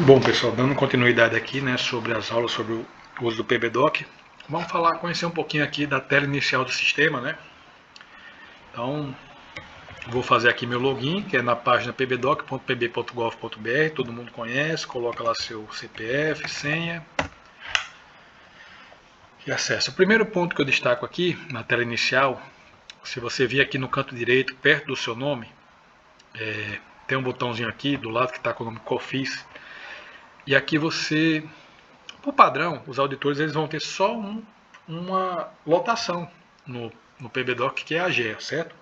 Bom, pessoal, dando continuidade aqui, né, sobre as aulas sobre o uso do PBDoc, vamos conhecer um pouquinho aqui da tela inicial do sistema, né? Então, vou fazer aqui meu login, que é na página pbdoc.pb.gov.br, todo mundo conhece, coloca lá seu CPF, senha e acesso. O primeiro ponto que eu destaco aqui na tela inicial, se você vir aqui no canto direito, perto do seu nome, tem um botãozinho aqui do lado que está com o nome COFIS, e aqui você, por padrão, os auditores eles vão ter só uma lotação no PBDoc, que é a AGEA, certo?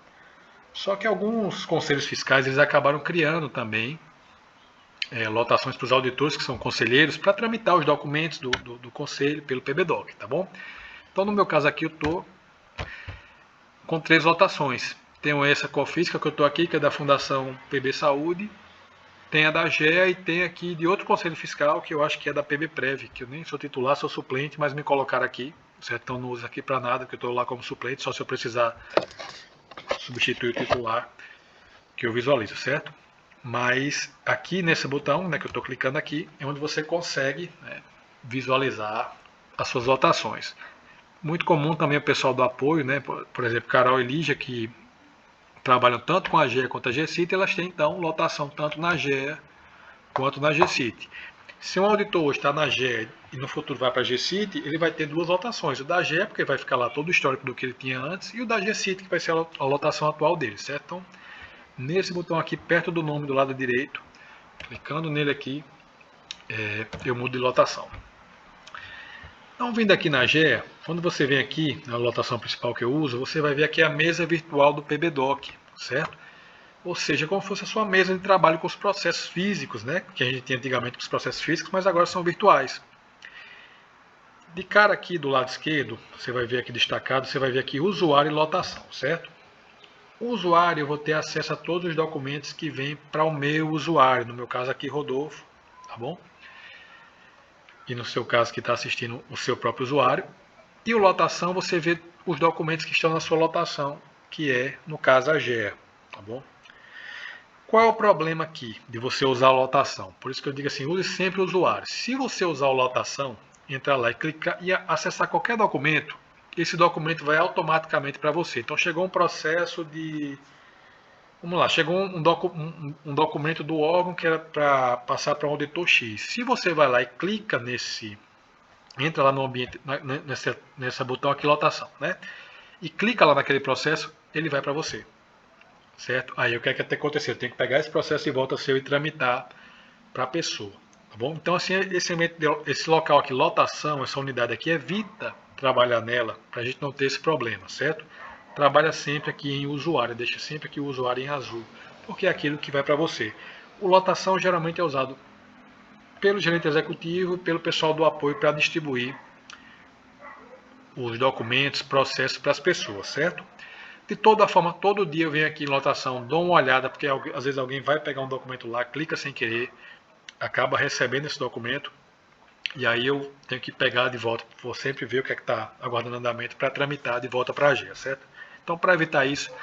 Só que alguns conselhos fiscais eles acabaram criando também lotações para os auditores, que são conselheiros, para tramitar os documentos do conselho pelo PBDoc, tá bom? Então, no meu caso aqui, eu estou com 3 lotações. Tenho essa COFISCA que eu estou aqui, que é da Fundação PB Saúde, tem a da AGEA e tem aqui de outro conselho fiscal, que eu acho que é da PBPrev, que eu nem sou titular, sou suplente, mas me colocaram aqui, certo? Então não uso aqui para nada, que eu estou lá como suplente, só se eu precisar substituir o titular que eu visualizo, certo? Mas aqui nesse botão, né, que eu estou clicando aqui, é onde você consegue, né, visualizar as suas lotações. Muito comum também o pessoal do apoio, né, por exemplo, Carol e Lígia, que trabalham tanto com a AGEA quanto a GCIT, elas têm então lotação tanto na AGEA quanto na GCIT. Se um auditor hoje está na AGEA e no futuro vai para a GCIT, ele vai ter 2 lotações. O da AGEA, porque vai ficar lá todo o histórico do que ele tinha antes, e o da GCIT, que vai ser a lotação atual dele, certo? Então, nesse botão aqui, perto do nome do lado direito, clicando nele aqui, eu mudo de lotação. Então, vindo aqui na AGEA, quando você vem aqui na lotação principal que eu uso, você vai ver aqui a mesa virtual do PBDoc, certo? Ou seja, como se fosse a sua mesa de trabalho com os processos físicos, né? Que a gente tinha antigamente com os processos físicos, mas agora são virtuais. De cara aqui do lado esquerdo, você vai ver aqui destacado, você vai ver aqui usuário e lotação, certo? O usuário, eu vou ter acesso a todos os documentos que vêm para o meu usuário, no meu caso aqui Rodolfo, tá bom? E no seu caso que está assistindo o seu próprio usuário. E o lotação, você vê os documentos que estão na sua lotação, que é, no caso, a GEA, tá bom? Qual é o problema aqui de você usar a lotação? Por isso que eu digo assim, use sempre o usuário. Se você usar a lotação, entrar lá e clicar e acessar qualquer documento, esse documento vai automaticamente para você. Então chegou um processo de... Vamos lá, chegou um documento do órgão que era para passar para um auditor X. Se você vai lá e clica nesse... Entra lá no ambiente, nessa botão aqui, lotação, né? E clica lá naquele processo, ele vai para você. Certo? Aí o que é que tem que acontecer? Eu tenho que pegar esse processo de volta seu e tramitar para a pessoa. Tá bom? Então, assim, esse local aqui, lotação, essa unidade aqui, evita trabalhar nela para a gente não ter esse problema, certo? Trabalha sempre aqui em usuário, deixa sempre aqui o usuário em azul, porque é aquilo que vai para você. O lotação geralmente é usado pelo gerente executivo e pelo pessoal do apoio para distribuir os documentos, processos para as pessoas, certo? De toda forma, todo dia eu venho aqui em lotação, dou uma olhada, porque às vezes alguém vai pegar um documento lá, clica sem querer, acaba recebendo esse documento, e aí eu tenho que pegar de volta, vou sempre ver o que é que está aguardando andamento para tramitar de volta para a AGEA, certo? Então, para evitar isso,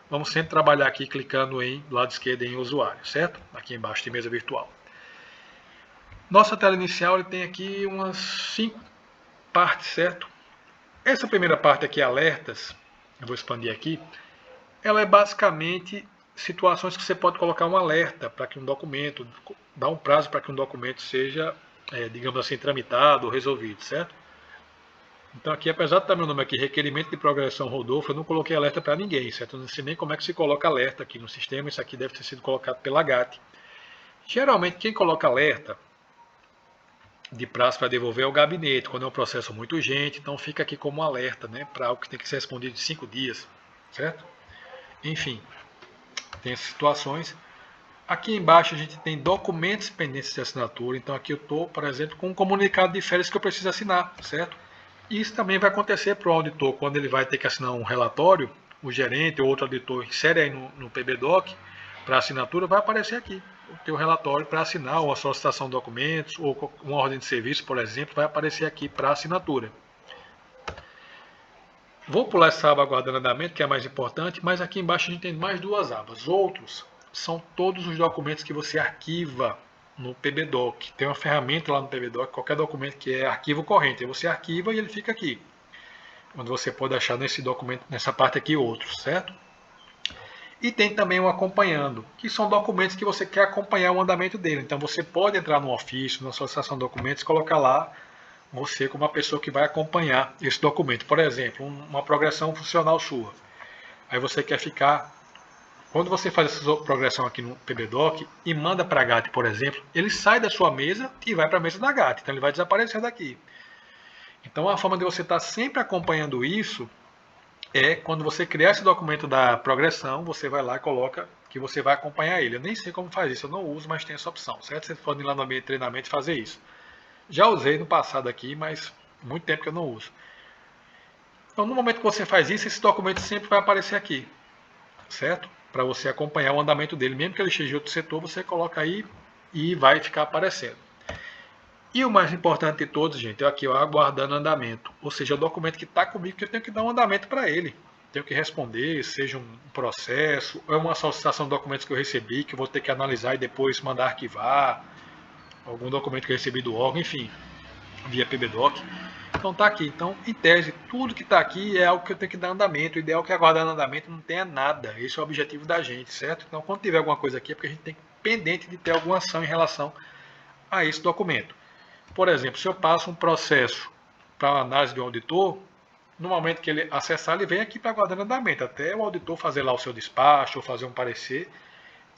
vamos sempre trabalhar aqui clicando do lado esquerdo em usuário, certo? Aqui embaixo de mesa virtual. Nossa tela inicial ele tem aqui umas 5 partes, certo? Essa primeira parte aqui, alertas, eu vou expandir aqui, ela é basicamente situações que você pode colocar um alerta para que um documento, dar um prazo para que um documento seja, digamos assim, tramitado ou resolvido, certo? Então aqui, apesar de estar meu nome aqui, requerimento de progressão Rodolfo, eu não coloquei alerta para ninguém, certo? Eu não sei nem como é que se coloca alerta aqui no sistema, isso aqui deve ter sido colocado pela GAT. Geralmente quem coloca alerta de prazo para devolver é o gabinete, quando é um processo muito urgente, então fica aqui como alerta, né, para algo que tem que ser respondido em 5 dias, certo? Enfim, tem essas situações. Aqui embaixo a gente tem documentos pendentes de assinatura, então aqui eu estou, por exemplo, com um comunicado de férias que eu preciso assinar, certo? Isso também vai acontecer para o auditor, quando ele vai ter que assinar um relatório, o gerente ou outro auditor insere aí no PBDoc para assinatura, vai aparecer aqui o teu relatório para assinar, ou a solicitação de documentos, ou uma ordem de serviço, por exemplo, vai aparecer aqui para assinatura. Vou pular essa aba aguardando andamento, que é a mais importante, mas aqui embaixo a gente tem mais 2 abas. Outros são todos os documentos que você arquiva no PBDoc. Tem uma ferramenta lá no PBDoc, qualquer documento que é arquivo corrente. Aí você arquiva e ele fica aqui. Onde você pode achar nesse documento, nessa parte aqui, outros, certo? E tem também o acompanhando, que são documentos que você quer acompanhar o andamento dele. Então você pode entrar no ofício, na associação de documentos, colocar lá você como uma pessoa que vai acompanhar esse documento. Por exemplo, uma progressão funcional sua. Aí você quer ficar. Quando você faz essa progressão aqui no PBDoc e manda para a GAT, por exemplo, ele sai da sua mesa e vai para a mesa da GAT. Então ele vai desaparecer daqui. Então a forma de você estar sempre acompanhando isso é quando você criar esse documento da progressão, você vai lá e coloca que você vai acompanhar ele. Eu nem sei como faz isso, eu não uso, mas tem essa opção, certo? Vocês podem ir lá no ambiente de treinamento e fazer isso. Já usei no passado aqui, mas muito tempo que eu não uso. Então, no momento que você faz isso, esse documento sempre vai aparecer aqui, certo? Para você acompanhar o andamento dele. Mesmo que ele esteja em outro setor, você coloca aí e vai ficar aparecendo. E o mais importante de todos, gente, é aqui, ó, aguardando andamento. Ou seja, é o documento que está comigo que eu tenho que dar um andamento para ele. Tenho que responder, seja um processo, ou é uma solicitação de documentos que eu recebi, que eu vou ter que analisar e depois mandar arquivar, algum documento que eu recebi do órgão, enfim, via PBDoc. Então tá aqui. Então, em tese, tudo que está aqui é algo que eu tenho que dar andamento. O ideal é que aguardando andamento não tenha nada. Esse é o objetivo da gente, certo? Então, quando tiver alguma coisa aqui, é porque a gente tem pendente de ter alguma ação em relação a esse documento. Por exemplo, se eu passo um processo para a análise do auditor, no momento que ele acessar, ele vem aqui para aguardando andamento, até o auditor fazer lá o seu despacho, ou fazer um parecer,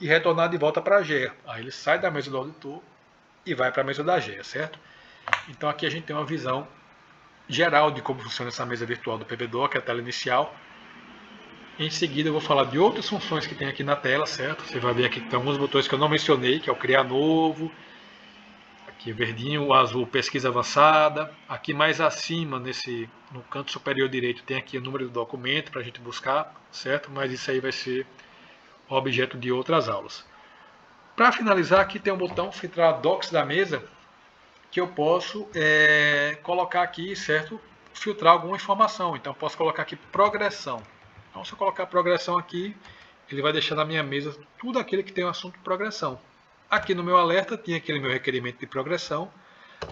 e retornar de volta para a GEA. Aí ele sai da mesa do auditor e vai para a mesa da GEA, certo? Então aqui a gente tem uma visão geral de como funciona essa mesa virtual do PBDoc, a tela inicial. Em seguida eu vou falar de outras funções que tem aqui na tela, certo? Você vai ver aqui que tem alguns botões que eu não mencionei, que é o criar novo, aqui verdinho, o azul pesquisa avançada. Aqui mais acima, no canto superior direito, tem aqui o número do documento para a gente buscar, certo? Mas isso aí vai ser objeto de outras aulas. Para finalizar, aqui tem um botão filtrar docs da mesa, que eu posso colocar aqui, certo? Filtrar alguma informação. Então posso colocar aqui progressão. Então se eu colocar progressão aqui, ele vai deixar na minha mesa tudo aquilo que tem o assunto progressão. Aqui no meu alerta tinha aquele meu requerimento de progressão,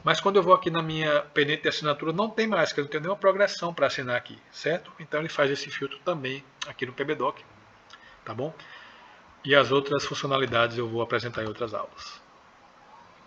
mas quando eu vou aqui na minha pendente de assinatura não tem mais, porque eu não tenho nenhuma progressão para assinar aqui, certo? Então ele faz esse filtro também aqui no PBDoc, tá bom? E as outras funcionalidades eu vou apresentar em outras aulas.